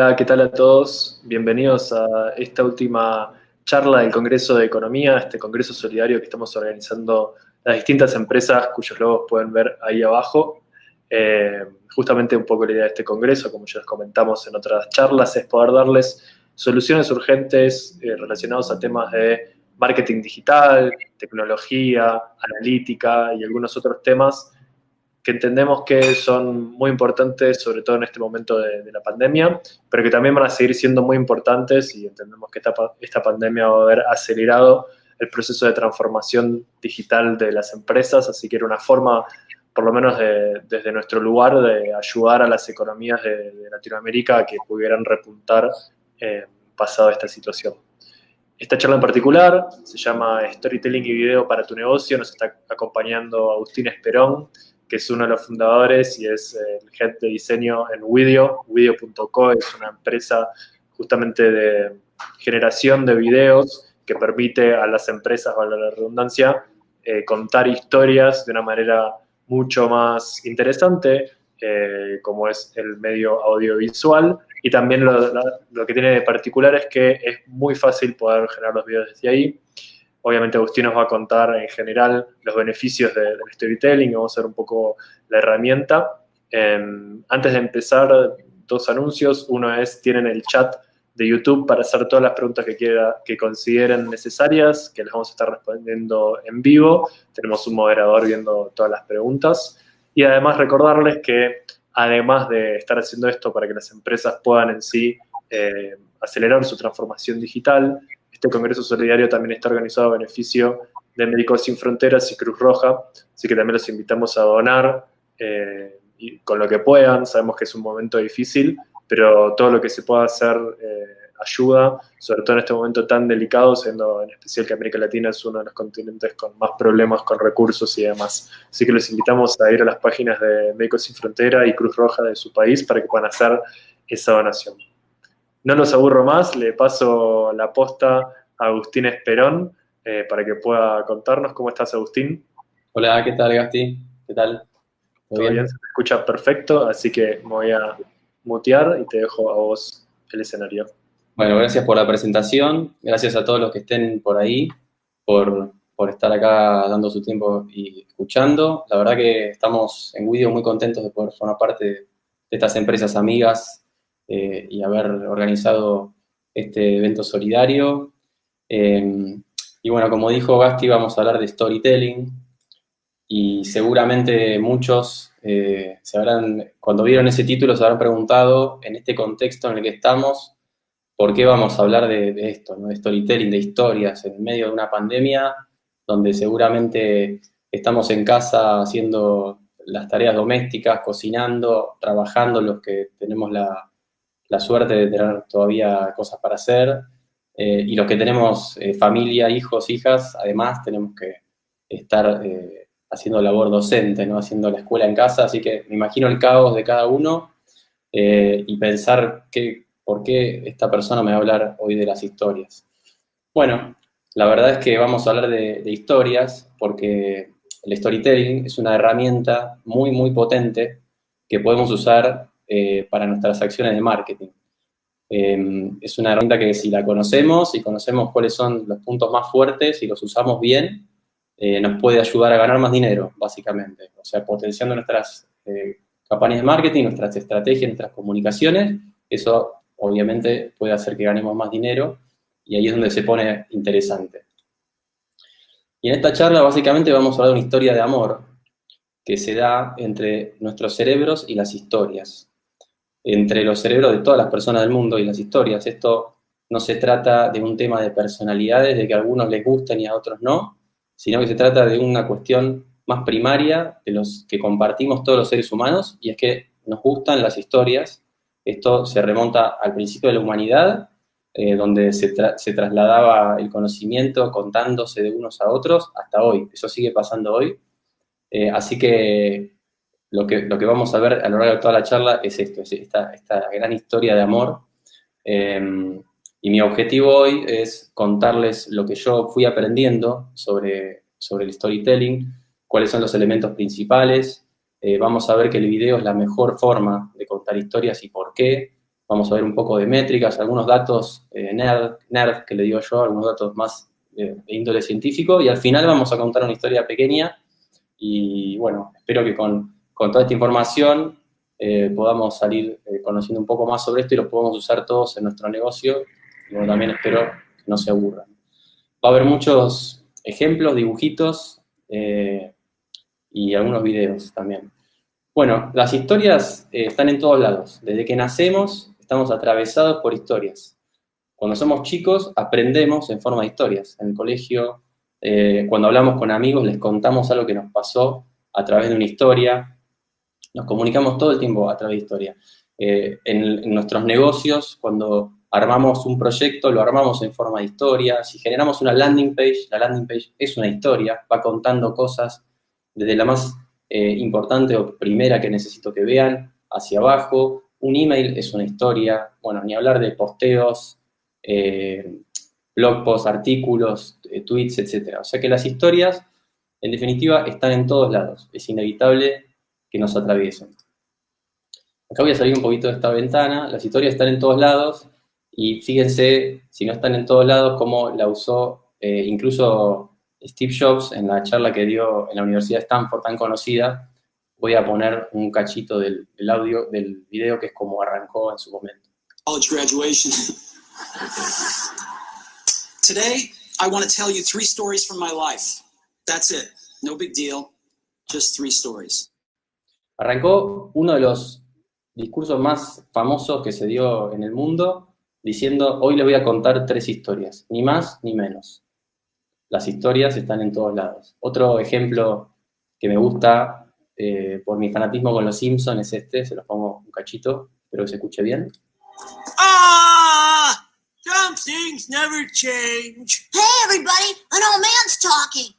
Hola, ¿qué tal a todos? Bienvenidos a esta última charla del Congreso de Economía, este Congreso Solidario que estamos organizando las distintas empresas cuyos logos pueden ver ahí abajo. Justamente un poco la idea de este Congreso, como ya les comentamos en otras charlas, es poder darles soluciones urgentes relacionadas a temas de marketing digital, tecnología, analítica y algunos otros temas que entendemos que son muy importantes, sobre todo en este momento de la pandemia, pero que también van a seguir siendo muy importantes y entendemos que esta pandemia va a haber acelerado el proceso de transformación digital de las empresas, así que era una forma, por lo menos desde nuestro lugar, de ayudar a las economías de Latinoamérica a que pudieran repuntar pasado esta situación. Esta charla en particular se llama Storytelling y Video para tu negocio. Nos está acompañando Agustín Esperón, que es uno de los fundadores y es el head de diseño en Video. Video.co es una empresa justamente de generación de videos que permite a las empresas, valga la redundancia, contar historias de una manera mucho más interesante, como es el medio audiovisual. Y también lo que tiene de particular es que es muy fácil poder generar los videos desde ahí. Obviamente Agustín nos va a contar en general los beneficios del storytelling, vamos a ver un poco la herramienta. Antes de empezar, dos anuncios. Uno es, tienen el chat de YouTube para hacer todas las preguntas que consideren necesarias, que las vamos a estar respondiendo en vivo. Tenemos un moderador viendo todas las preguntas. Y además recordarles que además de estar haciendo esto para que las empresas puedan en sí acelerar su transformación digital, este Congreso Solidario también está organizado a beneficio de Médicos Sin Fronteras y Cruz Roja, así que también los invitamos a donar y con lo que puedan. Sabemos que es un momento difícil, pero todo lo que se pueda hacer ayuda, sobre todo en este momento tan delicado, siendo en especial que América Latina es uno de los continentes con más problemas con recursos y demás. Así que los invitamos a ir a las páginas de Médicos Sin Frontera y Cruz Roja de su país para que puedan hacer esa donación. No los aburro más, le paso la posta a Agustín Esperón para que pueda contarnos. ¿Cómo estás, Agustín? Hola, ¿qué tal, Gasti? ¿Qué tal? ¿Todo ¿Todo bien? bien? Se te escucha perfecto, así que me voy a mutear y te dejo a vos el escenario. Bueno, gracias por la presentación, gracias a todos los que estén por ahí, por estar acá dando su tiempo y escuchando. La verdad que estamos en Widio muy contentos de poder formar parte de estas empresas amigas y haber organizado este evento solidario. Y bueno, como dijo Gasti, vamos a hablar de storytelling, y seguramente muchos cuando vieron ese título, se habrán preguntado, en este contexto en el que estamos, ¿por qué vamos a hablar de esto, ¿no? De storytelling, de historias, en medio de una pandemia donde seguramente estamos en casa haciendo las tareas domésticas, cocinando, trabajando, los que tenemos la suerte de tener todavía cosas para hacer, y los que tenemos familia, hijos, hijas, además tenemos que estar haciendo labor docente, ¿no? Haciendo la escuela en casa, así que me imagino el caos de cada uno, y pensar por qué esta persona me va a hablar hoy de las historias. Bueno, la verdad es que vamos a hablar de historias porque el storytelling es una herramienta muy, muy potente que podemos usar para nuestras acciones de marketing. Es una herramienta que, si la conocemos y conocemos cuáles son los puntos más fuertes y los usamos bien, nos puede ayudar a ganar más dinero, básicamente. O sea, potenciando nuestras campañas de marketing, nuestras estrategias, nuestras comunicaciones, eso obviamente puede hacer que ganemos más dinero, y ahí es donde se pone interesante. Y en esta charla básicamente vamos a hablar de una historia de amor que se da entre nuestros cerebros y las historias, entre los cerebros de todas las personas del mundo y las historias. Esto no se trata de un tema de personalidades, de que a algunos les gusten y a otros no, sino que se trata de una cuestión más primaria de los que compartimos todos los seres humanos, y es que nos gustan las historias. Esto se remonta al principio de la humanidad, donde se trasladaba el conocimiento contándose de unos a otros, hasta hoy. Eso sigue pasando hoy. Así que lo que vamos a ver a lo largo de toda la charla es esto, es esta gran historia de amor. Y mi objetivo hoy es contarles lo que yo fui aprendiendo sobre el storytelling, cuáles son los elementos principales. Vamos a ver que el video es la mejor forma de contar historias y por qué. Vamos a ver un poco de métricas, algunos datos nerd que le digo yo, algunos datos más de índole científico, y al final vamos a contar una historia pequeña. Y bueno, espero que con toda esta información podamos salir conociendo un poco más sobre esto y lo podamos usar todos en nuestro negocio. Y bueno, también espero que no se aburran. Va a haber muchos ejemplos, dibujitos y algunos videos también. Bueno, las historias están en todos lados. Desde que nacemos estamos atravesados por historias. Cuando somos chicos aprendemos en forma de historias. En el colegio, cuando hablamos con amigos, les contamos algo que nos pasó a través de una historia. Nos comunicamos todo el tiempo a través de historia. En nuestros negocios, cuando armamos un proyecto, lo armamos en forma de historia. Si generamos una landing page, la landing page es una historia, va contando cosas desde la más importante o primera que necesito que vean hacia abajo. Un email es una historia. Bueno, ni hablar de posteos, blog posts, artículos, tweets, etc. O sea que las historias, en definitiva, están en todos lados. Es inevitable que nos atraviesen. Acá voy a salir un poquito de esta ventana. Las historias están en todos lados y fíjense, si no están en todos lados, cómo la usó incluso Steve Jobs en la charla que dio en la Universidad de Stanford, tan conocida. Voy a poner un cachito del audio, del video, que es como arrancó en su momento. College graduation. Today, I want to tell you 3 stories from my life. That's it. No big deal. Just 3 stories. Arrancó uno de los discursos más famosos que se dio en el mundo diciendo: hoy les voy a contar 3 historias, ni más ni menos. Las historias están en todos lados. Otro ejemplo que me gusta por mi fanatismo con los Simpsons es este, se los pongo un cachito, espero que se escuche bien. Some things never change. Hey, everybody, an old man's talking.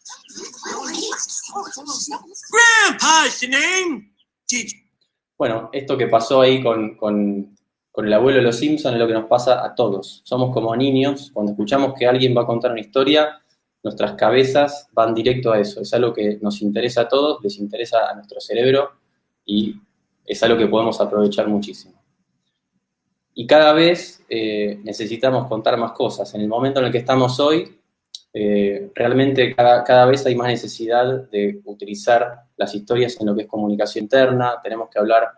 Grandpa's the name. Bueno, esto que pasó ahí con el abuelo de los Simpsons es lo que nos pasa a todos. Somos como niños, cuando escuchamos que alguien va a contar una historia, nuestras cabezas van directo a eso. Es algo que nos interesa a todos, les interesa a nuestro cerebro y es algo que podemos aprovechar muchísimo. Y cada vez necesitamos contar más cosas. En el momento en el que estamos hoy, realmente cada vez hay más necesidad de utilizar las historias en lo que es comunicación interna. Tenemos que hablar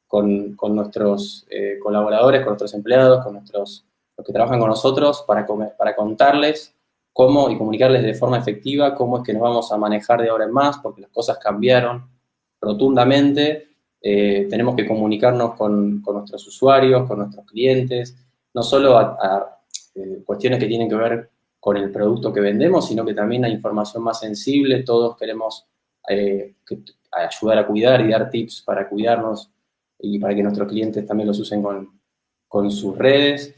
con nuestros colaboradores, con nuestros empleados, con los que trabajan con nosotros, para contarles cómo y comunicarles de forma efectiva cómo es que nos vamos a manejar de ahora en más, porque las cosas cambiaron rotundamente. Tenemos que comunicarnos con nuestros usuarios, con nuestros clientes, no solo a cuestiones que tienen que ver con el producto que vendemos, sino que también hay información más sensible. Todos queremos ayudar a cuidar y dar tips para cuidarnos y para que nuestros clientes también los usen con sus redes.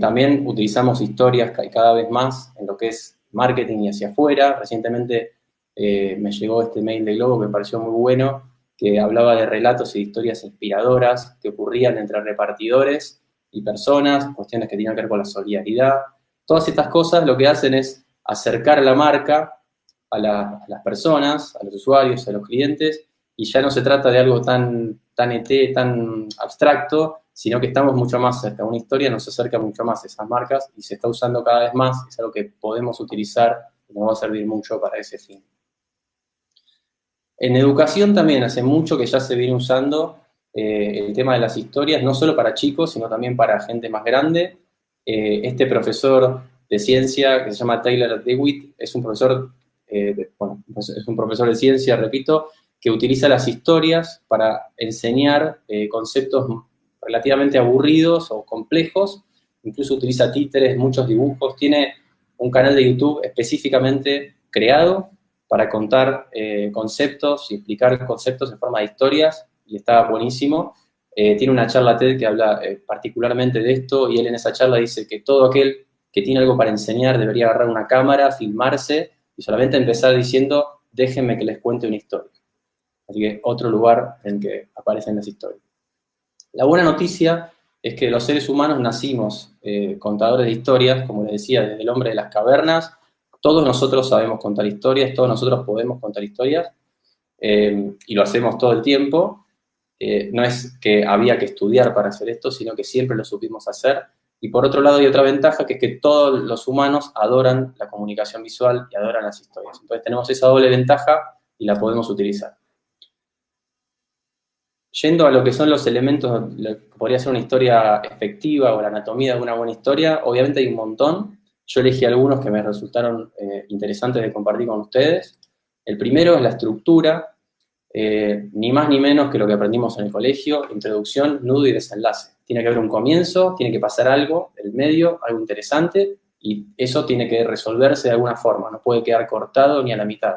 También utilizamos historias cada vez más en lo que es marketing y hacia afuera. Recientemente me llegó este mail de Globo que me pareció muy bueno, que hablaba de relatos y historias inspiradoras que ocurrían entre repartidores y personas, cuestiones que tienen que ver con la solidaridad. Todas estas cosas lo que hacen es acercar a la marca a las personas, a los usuarios, a los clientes, y ya no se trata de algo tan tan abstracto, sino que estamos mucho más cerca. Una historia nos acerca mucho más a esas marcas y se está usando cada vez más. Es algo que podemos utilizar y nos va a servir mucho para ese fin. En educación también hace mucho que ya se viene usando el tema de las historias, no solo para chicos, sino también para gente más grande. Este profesor de ciencia, que se llama Taylor DeWitt, es un profesor, es un profesor de ciencia, repito, que utiliza las historias para enseñar conceptos relativamente aburridos o complejos. Incluso utiliza títeres, muchos dibujos. Tiene un canal de YouTube específicamente creado para contar conceptos y explicar conceptos en forma de historias, y está buenísimo. Tiene una charla TED que habla particularmente de esto, y él en esa charla dice que todo aquel que tiene algo para enseñar debería agarrar una cámara, filmarse y solamente empezar diciendo: déjenme que les cuente una historia. Así que otro lugar en que aparecen las historias. La buena noticia es que los seres humanos nacimos contadores de historias, como les decía, desde el hombre de las cavernas. Todos nosotros sabemos contar historias, todos nosotros podemos contar historias, y lo hacemos todo el tiempo. no es que había que estudiar para hacer esto, sino que siempre lo supimos hacer. Y por otro lado hay otra ventaja, que es que todos los humanos adoran la comunicación visual y adoran las historias. Entonces tenemos esa doble ventaja y la podemos utilizar. Yendo a lo que son los elementos, lo que podría ser una historia efectiva o la anatomía de una buena historia, obviamente hay un montón. Yo elegí algunos que me resultaron interesantes de compartir con ustedes. El primero es la estructura, ni más ni menos que lo que aprendimos en el colegio: introducción, nudo y desenlace. Tiene que haber un comienzo, tiene que pasar algo, el medio, algo interesante, y eso tiene que resolverse de alguna forma, no puede quedar cortado ni a la mitad.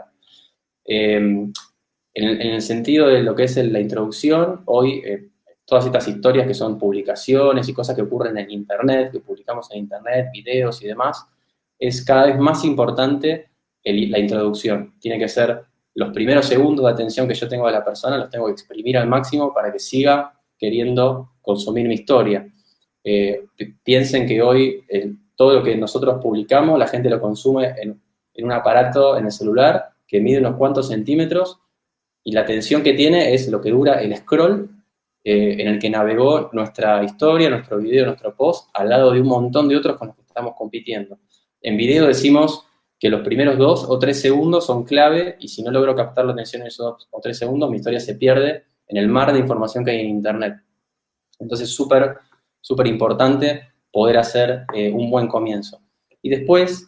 En el sentido de lo que es la introducción, hoy todas estas historias que son publicaciones y cosas que ocurren en Internet, que publicamos en Internet, videos y demás, es cada vez más importante la introducción. Tiene que ser los primeros segundos de atención que yo tengo de la persona, los tengo que exprimir al máximo para que siga queriendo consumir mi historia. Piensen que hoy todo lo que nosotros publicamos, la gente lo consume en un aparato, en el celular, que mide unos cuantos centímetros, y la atención que tiene es lo que dura el scroll en el que navegó nuestra historia, nuestro video, nuestro post, al lado de un montón de otros con los que estamos compitiendo. En video decimos que los primeros 2 o 3 segundos son clave, y si no logro captar la atención en esos 2 o 3 segundos, mi historia se pierde en el mar de información que hay en Internet. Entonces, súper, súper importante poder hacer un buen comienzo. Y después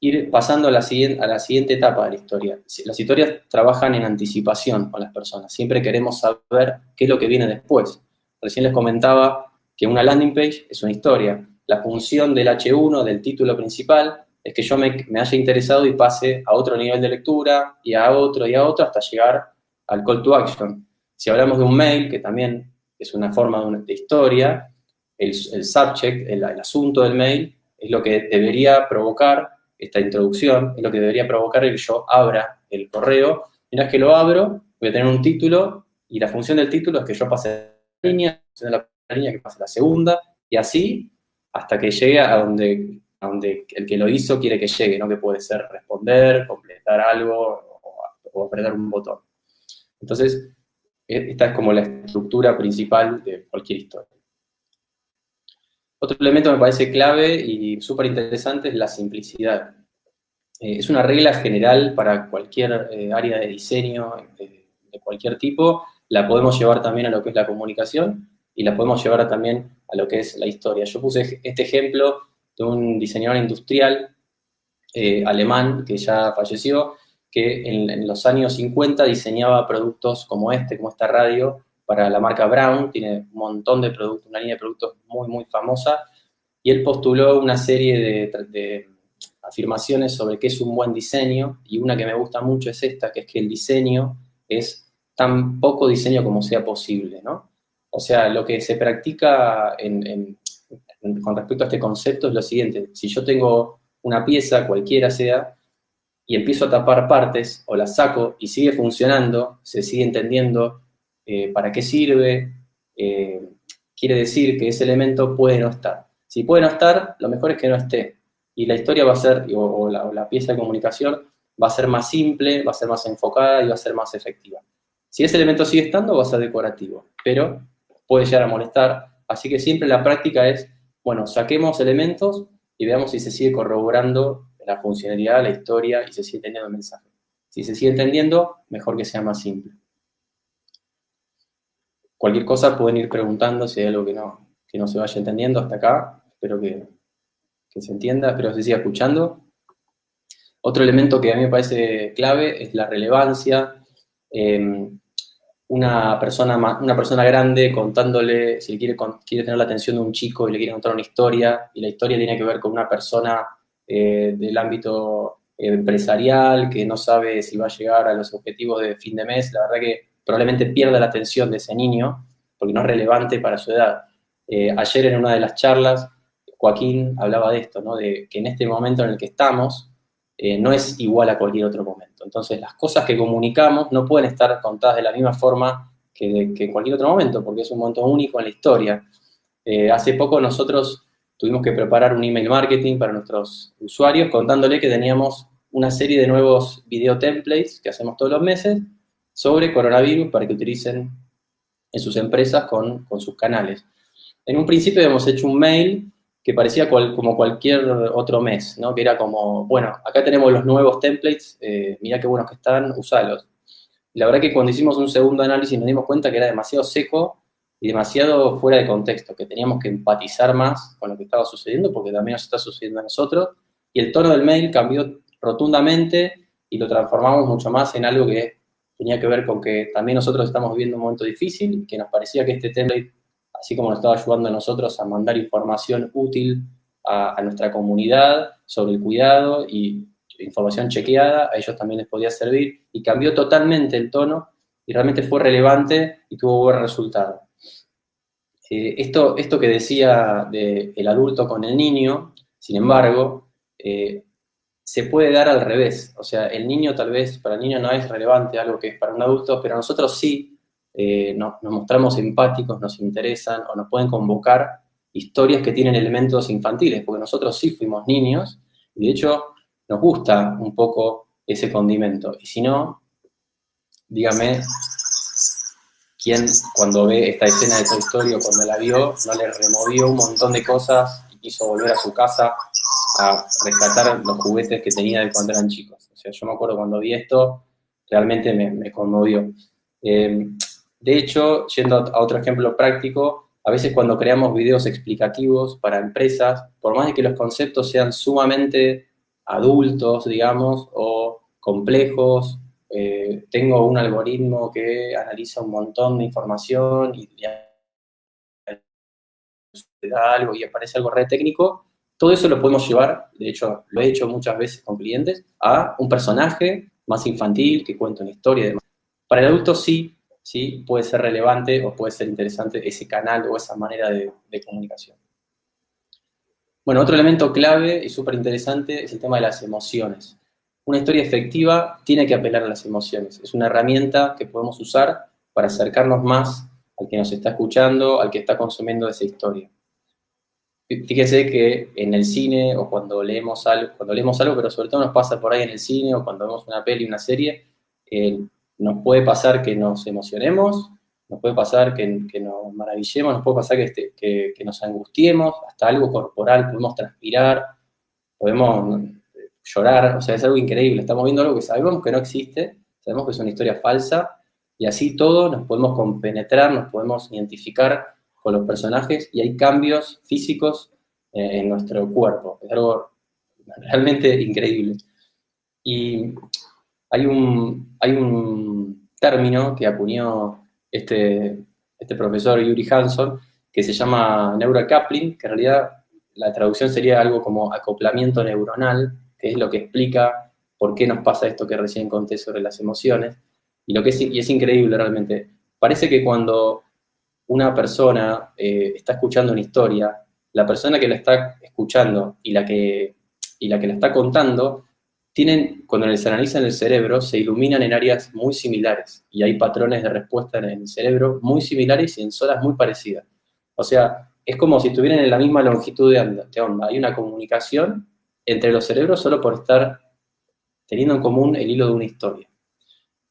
ir pasando a la siguiente etapa de la historia. Las historias trabajan en anticipación con las personas. Siempre queremos saber qué es lo que viene después. Recién les comentaba que una landing page es una historia. La función del H1, del título principal, es que yo me haya interesado y pase a otro nivel de lectura, y a otro, hasta llegar al call to action. Si hablamos de un mail, que también es una forma de historia, el subject, el asunto del mail, es lo que debería provocar esta introducción, es lo que debería provocar el que yo abra el correo. Una vez que lo abro, voy a tener un título, y la función del título es que yo pase la línea, la función de la línea que pase la segunda, y así hasta que llegue a donde el que lo hizo quiere que llegue, ¿no? Que puede ser responder, completar algo o apretar un botón. Entonces, esta es como la estructura principal de cualquier historia. Otro elemento que me parece clave y súper interesante es la simplicidad. Es una regla general para cualquier área de diseño de cualquier tipo. La podemos llevar también a lo que es la comunicación, y la podemos llevar también a lo que es la historia. Yo puse este ejemplo de un diseñador industrial alemán que ya falleció, que en los años 50 diseñaba productos como esta radio, para la marca Braun. Tiene un montón de productos, una línea de productos muy, muy famosa, y él postuló una serie de afirmaciones sobre qué es un buen diseño, y una que me gusta mucho es esta, que es que el diseño es tan poco diseño como sea posible, ¿no? O sea, lo que se practica con respecto a este concepto es lo siguiente: si yo tengo una pieza, cualquiera sea, y empiezo a tapar partes, o la saco y sigue funcionando, se sigue entendiendo para qué sirve, quiere decir que ese elemento puede no estar. Si puede no estar, lo mejor es que no esté. Y la historia va a ser, o la pieza de comunicación, va a ser más simple, va a ser más enfocada y va a ser más efectiva. Si ese elemento sigue estando, va a ser decorativo, pero puede llegar a molestar. Así que siempre la práctica es, bueno, saquemos elementos y veamos si se sigue corroborando la funcionalidad, la historia, y se sigue entendiendo el mensaje. Si se sigue entendiendo, mejor que sea más simple. Cualquier cosa pueden ir preguntando si hay algo que no se vaya entendiendo hasta acá. Espero que se entienda, espero que se siga escuchando. Otro elemento que a mí me parece clave es la relevancia. Una persona grande contándole, si quiere tener la atención de un chico y le quiere contar una historia, y la historia tiene que ver con una persona del ámbito empresarial que no sabe si va a llegar a los objetivos de fin de mes, la verdad que probablemente pierda la atención de ese niño porque no es relevante para su edad. Ayer en una de las charlas, Joaquín hablaba de esto, ¿no? De que en este momento en el que estamos no es igual a cualquier otro momento. Entonces, las cosas que comunicamos no pueden estar contadas de la misma forma que en cualquier otro momento, porque es un momento único en la historia. Hace poco nosotros tuvimos que preparar un email marketing para nuestros usuarios, contándole que teníamos una serie de nuevos video templates que hacemos todos los meses sobre coronavirus para que utilicen en sus empresas con sus canales. En un principio habíamos hecho un mail que parecía como cualquier otro mes, ¿no? Que era como, bueno, acá tenemos los nuevos templates, mirá qué buenos que están, usalos. Y la verdad que cuando hicimos un segundo análisis nos dimos cuenta que era demasiado seco y demasiado fuera de contexto, que teníamos que empatizar más con lo que estaba sucediendo, porque también nos está sucediendo a nosotros, y el tono del mail cambió rotundamente y lo transformamos mucho más en algo que tenía que ver con que también nosotros estamos viviendo un momento difícil y que nos parecía que este template, así como nos estaba ayudando a nosotros a mandar información útil a nuestra comunidad sobre el cuidado y información chequeada, a ellos también les podía servir, y cambió totalmente el tono y realmente fue relevante y tuvo buen resultado. Esto que decía del adulto con el niño, sin embargo, se puede dar al revés. O sea, el niño tal vez, para el niño no es relevante algo que es para un adulto, pero nosotros sí nos mostramos empáticos, nos interesan o nos pueden convocar historias que tienen elementos infantiles, porque nosotros sí fuimos niños y de hecho nos gusta un poco ese condimento. Y si no, dígame quién cuando ve esta escena de Toy Story o cuando la vio, no le removió un montón de cosas y quiso volver a su casa a rescatar los juguetes que tenía de cuando eran chicos. O sea, yo me acuerdo cuando vi esto, realmente me conmovió. De hecho, yendo a otro ejemplo práctico, a veces cuando creamos videos explicativos para empresas, por más de que los conceptos sean sumamente adultos, digamos, o complejos, tengo un algoritmo que analiza un montón de información y da algo y aparece algo re técnico, todo eso lo podemos llevar, de hecho lo he hecho muchas veces con clientes, a un personaje más infantil que cuenta una historia y demás. Para el adulto sí puede ser relevante o puede ser interesante ese canal o esa manera de comunicación. Bueno, otro elemento clave y súper interesante es el tema de las emociones. Una historia efectiva tiene que apelar a las emociones. Es una herramienta que podemos usar para acercarnos más al que nos está escuchando, al que está consumiendo esa historia. Fíjese que en el cine o cuando leemos algo, pero sobre todo nos pasa por ahí en el cine o cuando vemos una peli, una serie, nos puede pasar que nos emocionemos, nos puede pasar que nos maravillemos, nos puede pasar que nos angustiemos, hasta algo corporal, podemos transpirar, podemos llorar, o sea, es algo increíble. Estamos viendo algo que sabemos que no existe, sabemos que es una historia falsa, y así todo nos podemos compenetrar, nos podemos identificar con los personajes y hay cambios físicos en nuestro cuerpo. Es algo realmente increíble. Y hay un término que acuñó este profesor Yuri Hanson que se llama neurocoupling, que en realidad la traducción sería algo como acoplamiento neuronal, que es lo que explica por qué nos pasa esto que recién conté sobre las emociones. Y es increíble realmente. Parece que cuando una persona está escuchando una historia, la persona que la está escuchando y la que la está contando, cuando se analiza en el cerebro, se iluminan en áreas muy similares y hay patrones de respuesta en el cerebro muy similares y en zonas muy parecidas. O sea, es como si estuvieran en la misma longitud de onda. Hay una comunicación entre los cerebros solo por estar teniendo en común el hilo de una historia.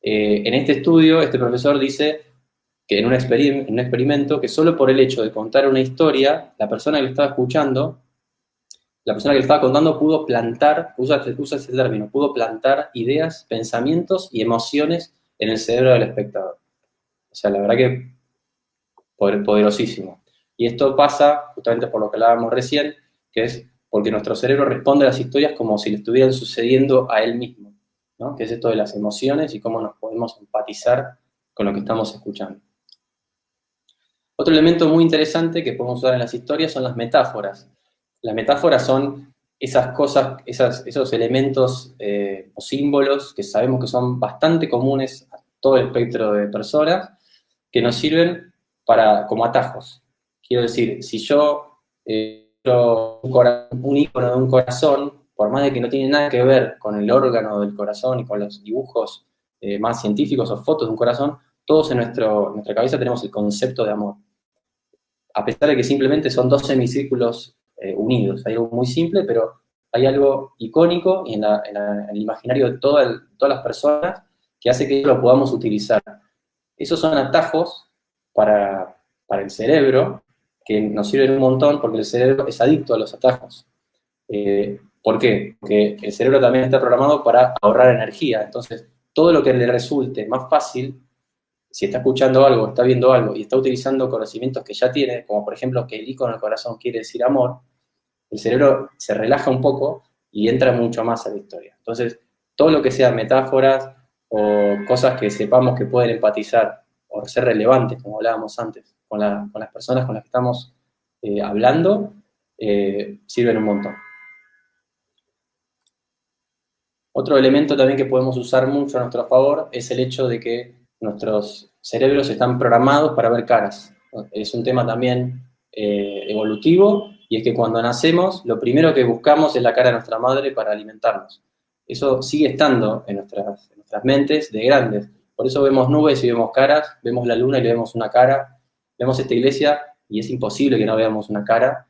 En este estudio, este profesor dice que en un experimento, que solo por el hecho de contar una historia, la persona que lo estaba escuchando, la persona que le estaba contando pudo plantar, usa ese término, pudo plantar ideas, pensamientos y emociones en el cerebro del espectador. O sea, la verdad que poderosísimo. Y esto pasa justamente por lo que hablábamos recién, que es porque nuestro cerebro responde a las historias como si le estuvieran sucediendo a él mismo, ¿no? Que es esto de las emociones y cómo nos podemos empatizar con lo que estamos escuchando. Otro elemento muy interesante que podemos usar en las historias son las metáforas. Las metáforas son esas cosas, esos elementos o símbolos que sabemos que son bastante comunes a todo el espectro de personas, que nos sirven como atajos. Quiero decir, si yo un icono de un corazón, por más de que no tiene nada que ver con el órgano del corazón y con los dibujos más científicos o fotos de un corazón, todos en nuestra cabeza tenemos el concepto de amor. A pesar de que simplemente son dos semicírculos unidos. Hay algo muy simple, pero hay algo icónico y en el imaginario de todas las personas que hace que lo podamos utilizar. Esos son atajos para el cerebro, que nos sirven un montón porque el cerebro es adicto a los atajos. ¿Por qué? Porque el cerebro también está programado para ahorrar energía. Entonces, todo lo que le resulte más fácil, si está escuchando algo, está viendo algo y está utilizando conocimientos que ya tiene, como por ejemplo que el icono del corazón quiere decir amor, el cerebro se relaja un poco y entra mucho más a la historia. Entonces, todo lo que sea metáforas o cosas que sepamos que pueden empatizar o ser relevantes, como hablábamos antes, con las personas con las que estamos hablando, sirven un montón. Otro elemento también que podemos usar mucho a nuestro favor es el hecho de que nuestros cerebros están programados para ver caras. Es un tema también evolutivo, y es que cuando nacemos, lo primero que buscamos es la cara de nuestra madre para alimentarnos. Eso sigue estando en nuestras mentes de grandes. Por eso vemos nubes y vemos caras, vemos la luna y le vemos una cara, vemos esta iglesia y es imposible que no veamos una cara.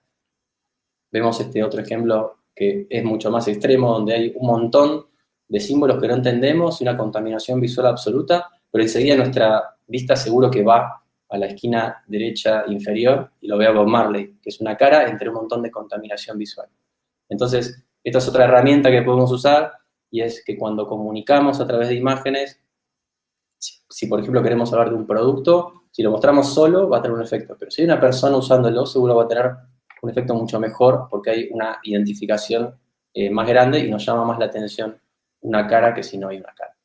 Vemos este otro ejemplo que es mucho más extremo, donde hay un montón de símbolos que no entendemos y una contaminación visual absoluta, pero enseguida nuestra vista seguro que va a la esquina derecha inferior y lo ve a Bob Marley, que es una cara entre un montón de contaminación visual. Entonces, esta es otra herramienta que podemos usar, y es que cuando comunicamos a través de imágenes, si por ejemplo queremos hablar de un producto, si lo mostramos solo va a tener un efecto, pero si hay una persona usándolo, seguro va a tener un efecto mucho mejor porque hay una identificación más grande y nos llama más la atención una cara que si no hay una cara.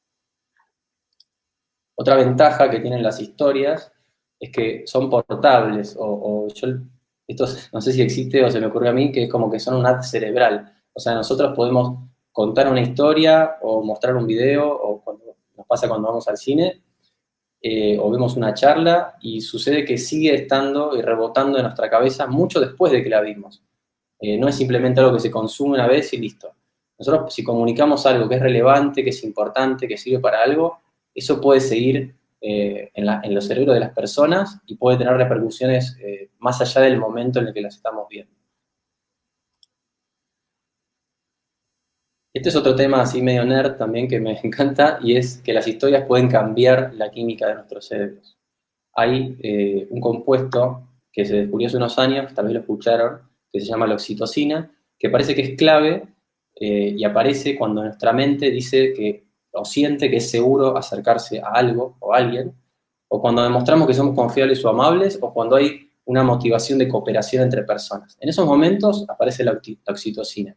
Otra ventaja que tienen las historias es que son portables, esto no sé si existe o se me ocurre a mí, que es como que son un ad cerebral. O sea, nosotros podemos contar una historia o mostrar un video, o nos pasa cuando vamos al cine, o vemos una charla, y sucede que sigue estando y rebotando en nuestra cabeza mucho después de que la vimos. No es simplemente algo que se consume una vez y listo. Nosotros, si comunicamos algo que es relevante, que es importante, que sirve para algo, eso puede seguir en los cerebros de las personas y puede tener repercusiones más allá del momento en el que las estamos viendo. Este es otro tema así medio nerd también que me encanta, y es que las historias pueden cambiar la química de nuestros cerebros. Hay un compuesto que se descubrió hace unos años, tal vez lo escucharon, que se llama la oxitocina, que parece que es clave y aparece cuando nuestra mente dice que, o siente que es seguro acercarse a algo o a alguien, o cuando demostramos que somos confiables o amables, o cuando hay una motivación de cooperación entre personas. En esos momentos aparece la oxitocina.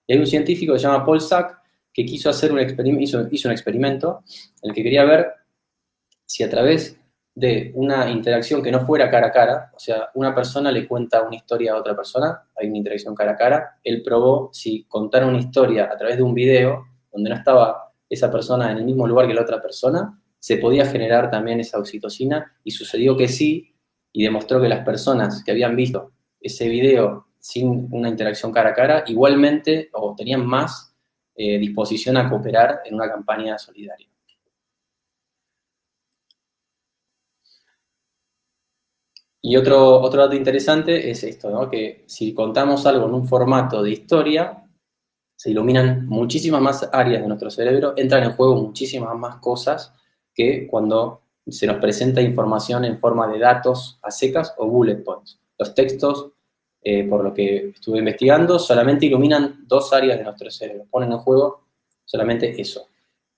Y hay un científico que se llama Paul Sack que quiso hacer hizo un experimento en el que quería ver si a través de una interacción que no fuera cara a cara, o sea, una persona le cuenta una historia a otra persona, hay una interacción cara a cara, él probó si contar una historia a través de un video donde no estaba esa persona en el mismo lugar que la otra persona, se podía generar también esa oxitocina, y sucedió que sí, y demostró que las personas que habían visto ese video sin una interacción cara a cara, igualmente o tenían más disposición a cooperar en una campaña solidaria. Y otro dato interesante es esto, ¿no? Que si contamos algo en un formato de historia, se iluminan muchísimas más áreas de nuestro cerebro, entran en juego muchísimas más cosas que cuando se nos presenta información en forma de datos a secas o bullet points. Los textos, por lo que estuve investigando, solamente iluminan 2 áreas de nuestro cerebro, ponen en juego solamente eso.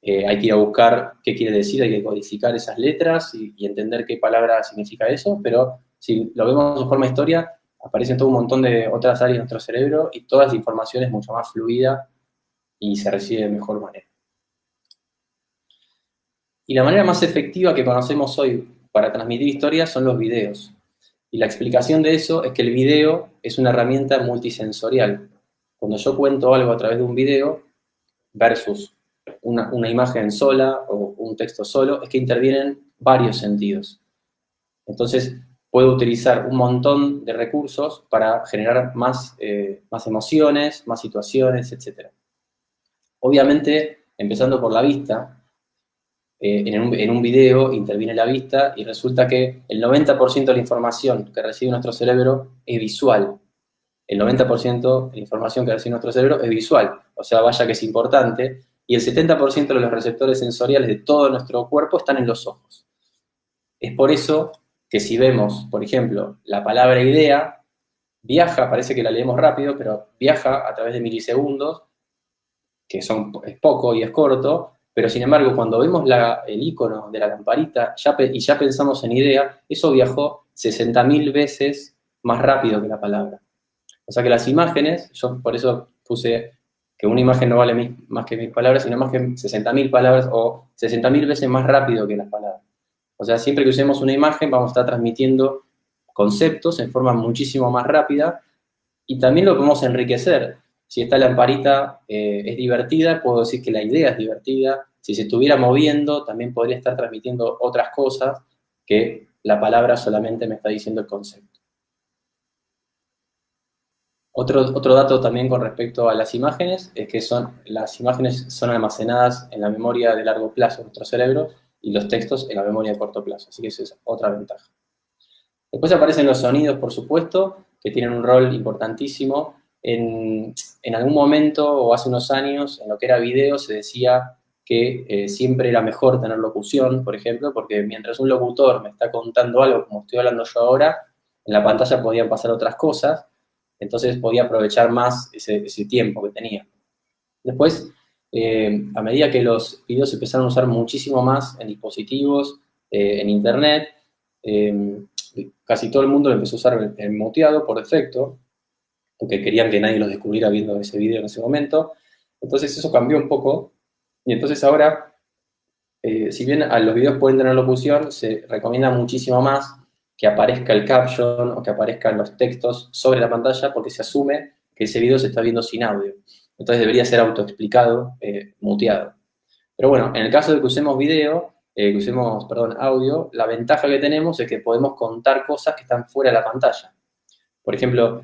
Hay que ir a buscar qué quiere decir, hay que codificar esas letras y entender qué palabra significa eso, pero si lo vemos en forma de historia, aparecen todo un montón de otras áreas de nuestro cerebro y toda esa información es mucho más fluida y se recibe de mejor manera. Y la manera más efectiva que conocemos hoy para transmitir historias son los videos. Y la explicación de eso es que el video es una herramienta multisensorial. Cuando yo cuento algo a través de un video versus una imagen sola o un texto solo, es que intervienen varios sentidos. Entonces, puedo utilizar un montón de recursos para generar más emociones, más situaciones, etc. Obviamente, empezando por la vista, en un video interviene la vista y resulta que el 90% de la información que recibe nuestro cerebro es visual. El 90% de la información que recibe nuestro cerebro es visual, o sea, vaya que es importante, y el 70% de los receptores sensoriales de todo nuestro cuerpo están en los ojos. Es por eso que si vemos, por ejemplo, la palabra idea, viaja, parece que la leemos rápido, pero viaja a través de milisegundos, que es poco y es corto, pero sin embargo, cuando vemos el icono de la lamparita y ya pensamos en idea, eso viajó 60.000 veces más rápido que la palabra. O sea que las imágenes, yo por eso puse que una imagen no vale más que 1000 palabras, sino más que 60.000 palabras o 60.000 veces más rápido que las palabras. O sea, siempre que usemos una imagen vamos a estar transmitiendo conceptos en forma muchísimo más rápida y también lo podemos enriquecer. Si esta lamparita es divertida, puedo decir que la idea es divertida. Si se estuviera moviendo, también podría estar transmitiendo otras cosas que la palabra solamente me está diciendo el concepto. Otro dato también con respecto a las imágenes es que las imágenes son almacenadas en la memoria de largo plazo de nuestro cerebro y los textos en la memoria de corto plazo. Así que esa es otra ventaja. Después aparecen los sonidos, por supuesto, que tienen un rol importantísimo. En algún momento, o hace unos años, en lo que era video, se decía que siempre era mejor tener locución, por ejemplo, porque mientras un locutor me está contando algo, como estoy hablando yo ahora, en la pantalla podían pasar otras cosas, entonces podía aprovechar más ese tiempo que tenía. Después, a medida que los videos se empezaron a usar muchísimo más en dispositivos, en internet, casi todo el mundo lo empezó a usar en muteado por defecto, porque querían que nadie los descubriera viendo ese video en ese momento. Entonces eso cambió un poco, y entonces ahora, si bien a los videos pueden tener locución, se recomienda muchísimo más que aparezca el caption o que aparezcan los textos sobre la pantalla, porque se asume que ese video se está viendo sin audio. Entonces debería ser autoexplicado, muteado. Pero bueno, en el caso de que usemos audio, la ventaja que tenemos es que podemos contar cosas que están fuera de la pantalla. Por ejemplo,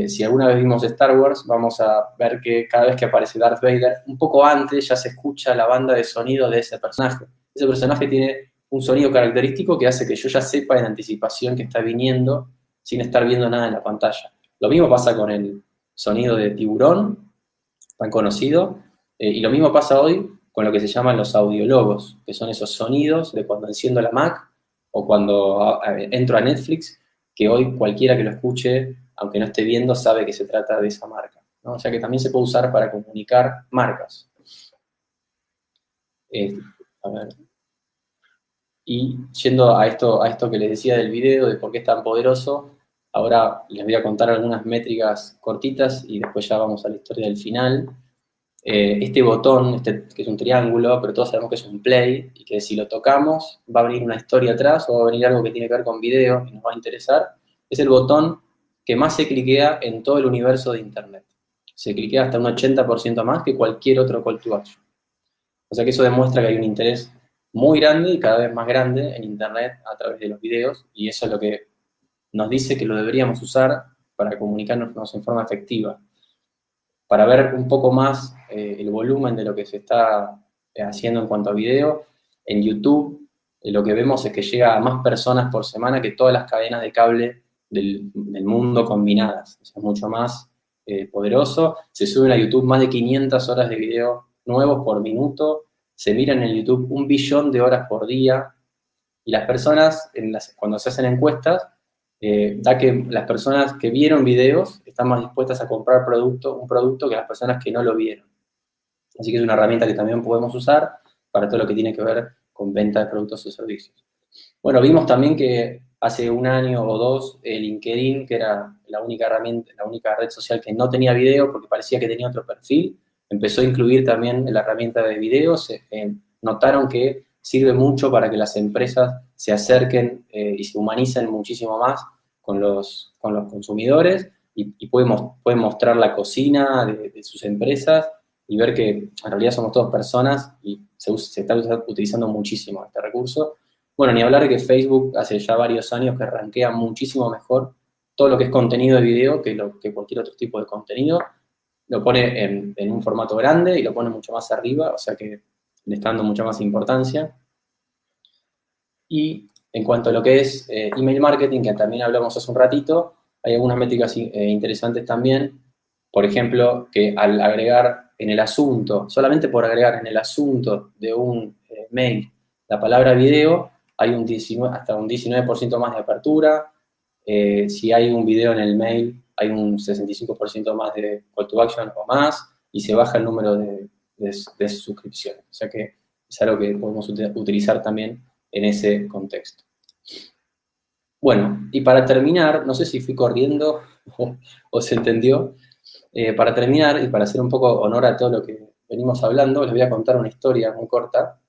si alguna vez vimos Star Wars, vamos a ver que cada vez que aparece Darth Vader, un poco antes ya se escucha la banda de sonido de ese personaje. Ese personaje tiene un sonido característico que hace que yo ya sepa en anticipación que está viniendo sin estar viendo nada en la pantalla. Lo mismo pasa con el sonido de tiburón, tan conocido, y lo mismo pasa hoy con lo que se llaman los audiólogos, que son esos sonidos de cuando enciendo la Mac o cuando entro a Netflix, que hoy cualquiera que lo escuche, aunque no esté viendo, sabe que se trata de esa marca, ¿no? O sea que también se puede usar para comunicar marcas. A ver. Y yendo a esto que les decía del video, de por qué es tan poderoso, ahora les voy a contar algunas métricas cortitas y después ya vamos a la historia del final. Este botón, que es un triángulo, pero todos sabemos que es un play, y que si lo tocamos va a venir una historia atrás o va a venir algo que tiene que ver con video y nos va a interesar. Es el botón que más se cliquea en todo el universo de Internet. Se cliquea hasta un 80% más que cualquier otro call to action. O sea que eso demuestra que hay un interés muy grande y cada vez más grande en Internet a través de los videos, y eso es lo que nos dice que lo deberíamos usar para comunicarnos en forma efectiva. Para ver un poco más el volumen de lo que se está haciendo en cuanto a video, en YouTube lo que vemos es que llega a más personas por semana que todas las cadenas de cable del mundo combinadas. O sea, es mucho más poderoso. Se suben a YouTube más de 500 horas de video nuevos por minuto. Se miran en YouTube 1 billón de horas por día. Y las personas, cuando se hacen encuestas, da que las personas que vieron videos están más dispuestas a comprar un producto que las personas que no lo vieron. Así que es una herramienta que también podemos usar para todo lo que tiene que ver con venta de productos o servicios. Bueno, vimos también que hace 1 año o 2, LinkedIn, que era la única red social que no tenía video porque parecía que tenía otro perfil, empezó a incluir también la herramienta de videos. Notaron que sirve mucho para que las empresas se acerquen y se humanicen muchísimo más con los consumidores y pueden mostrar la cocina de sus empresas y ver que en realidad somos todos personas y se está utilizando muchísimo este recurso. Bueno, ni hablar de que Facebook hace ya varios años que rankea muchísimo mejor todo lo que es contenido de video que cualquier otro tipo de contenido. Lo pone en un formato grande y lo pone mucho más arriba, o sea que le está dando mucha más importancia. Y en cuanto a lo que es email marketing, que también hablamos hace un ratito, hay algunas métricas interesantes también. Por ejemplo, que al agregar en el asunto, solamente por agregar en el asunto de un mail la palabra video, hay hasta un 19% más de apertura. Si hay un video en el mail, hay un 65% más de call to action o más, y se baja el número de suscripciones. O sea que es algo que podemos utilizar también en ese contexto. Bueno, y para terminar, no sé si fui corriendo o se entendió. Para terminar, y para hacer un poco honor a todo lo que venimos hablando, les voy a contar una historia muy corta.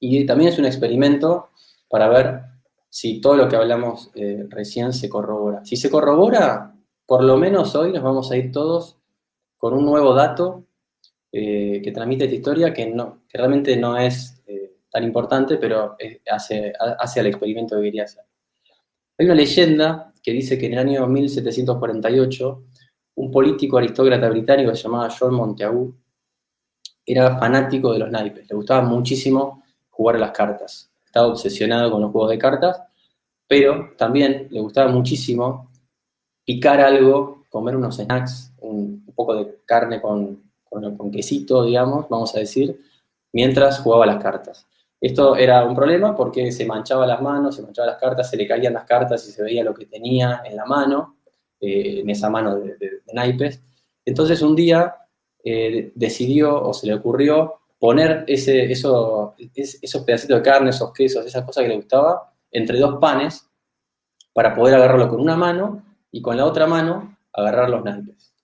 Y también es un experimento para ver si todo lo que hablamos recién se corrobora. Si se corrobora, por lo menos hoy nos vamos a ir todos con un nuevo dato que transmite esta historia que realmente no es tan importante, pero hace al experimento que quería hacer. Hay una leyenda que dice que en el año 1748 un político aristócrata británico que se llamaba John Montagu era fanático de los naipes, le gustaba muchísimo jugar a las cartas, estaba obsesionado con los juegos de cartas, pero también le gustaba muchísimo picar algo, comer unos snacks, un poco de carne con quesito, digamos, vamos a decir, mientras jugaba las cartas. Esto era un problema porque se manchaba las manos, se manchaba las cartas, se le caían las cartas y se veía lo que tenía en la mano, en esa mano de naipes. Entonces un día decidió o se le ocurrió poner esos pedacitos de carne, esos quesos, esas cosas que le gustaba, entre dos panes para poder agarrarlo con una mano y con la otra mano agarrar los naipes.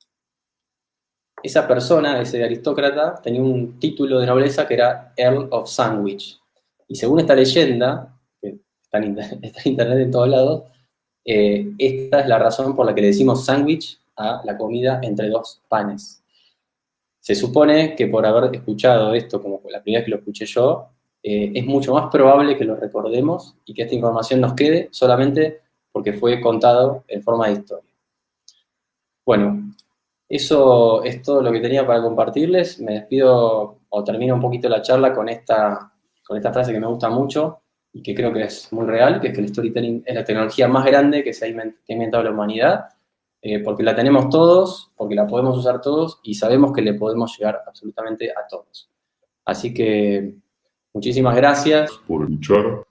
Esa persona, ese aristócrata, tenía un título de nobleza que era Earl of Sandwich. Y según esta leyenda, que está en internet en todos lados, esta es la razón por la que le decimos sándwich a la comida entre dos panes. Se supone que por haber escuchado esto, como la primera vez que lo escuché yo, es mucho más probable que lo recordemos y que esta información nos quede solamente porque fue contado en forma de historia. Bueno, eso es todo lo que tenía para compartirles. Me despido o termino un poquito la charla con esta frase que me gusta mucho y que creo que es muy real, que es que el storytelling es la tecnología más grande que se ha inventado la humanidad, porque la tenemos todos, porque la podemos usar todos y sabemos que le podemos llegar absolutamente a todos. Así que muchísimas gracias por escuchar.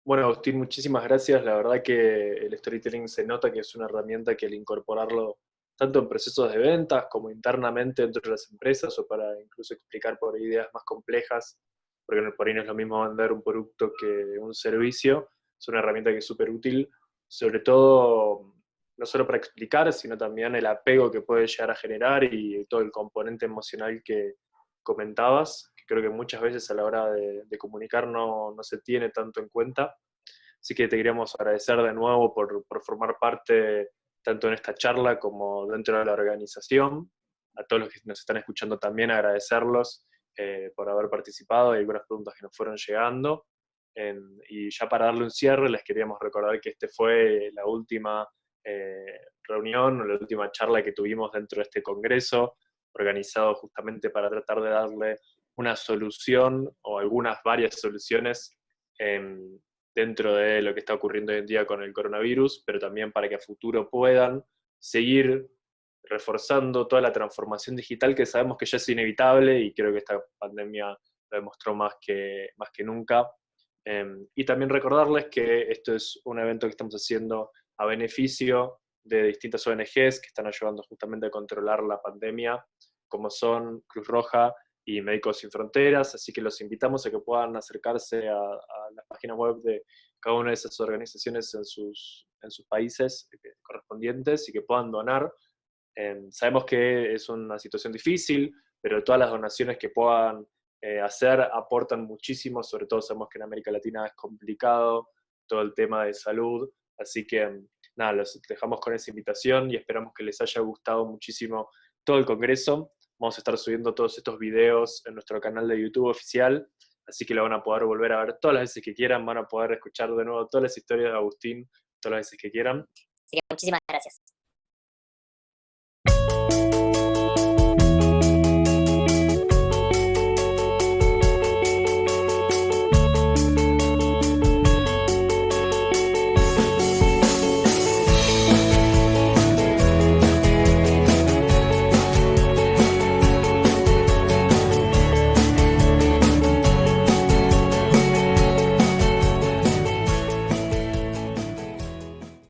Bueno, Agustín, muchísimas gracias. La verdad que el storytelling se nota que es una herramienta que al incorporarlo tanto en procesos de ventas como internamente dentro de las empresas o para incluso explicar por ideas más complejas, porque por ahí no es lo mismo vender un producto que un servicio, es una herramienta que es súper útil, sobre todo no solo para explicar, sino también el apego que puede llegar a generar y todo el componente emocional que comentabas, que creo que muchas veces a la hora de comunicar no se tiene tanto en cuenta. Así que te queríamos agradecer de nuevo por formar parte tanto en esta charla como dentro de la organización. A todos los que nos están escuchando también agradecerlos por haber participado y algunas preguntas que nos fueron llegando. Y ya para darle un cierre, les queríamos recordar que este fue la última reunión, la última charla que tuvimos dentro de este congreso, organizado justamente para tratar de darle una solución o varias soluciones dentro de lo que está ocurriendo hoy en día con el coronavirus, pero también para que a futuro puedan seguir reforzando toda la transformación digital que sabemos que ya es inevitable y creo que esta pandemia lo demostró más que nunca. Y también recordarles que esto es un evento que estamos haciendo a beneficio de distintas ONGs que están ayudando justamente a controlar la pandemia, como son Cruz Roja y Médicos Sin Fronteras, así que los invitamos a que puedan acercarse a la página web de cada una de esas organizaciones en sus países correspondientes y que puedan donar. Sabemos que es una situación difícil, pero todas las donaciones que puedan hacer aportan muchísimo, sobre todo sabemos que en América Latina es complicado todo el tema de salud, así que nada, los dejamos con esa invitación y esperamos que les haya gustado muchísimo todo el congreso. Vamos a estar subiendo todos estos videos en nuestro canal de YouTube oficial, así que lo van a poder volver a ver todas las veces que quieran, van a poder escuchar de nuevo todas las historias de Agustín todas las veces que quieran. Así que muchísimas gracias.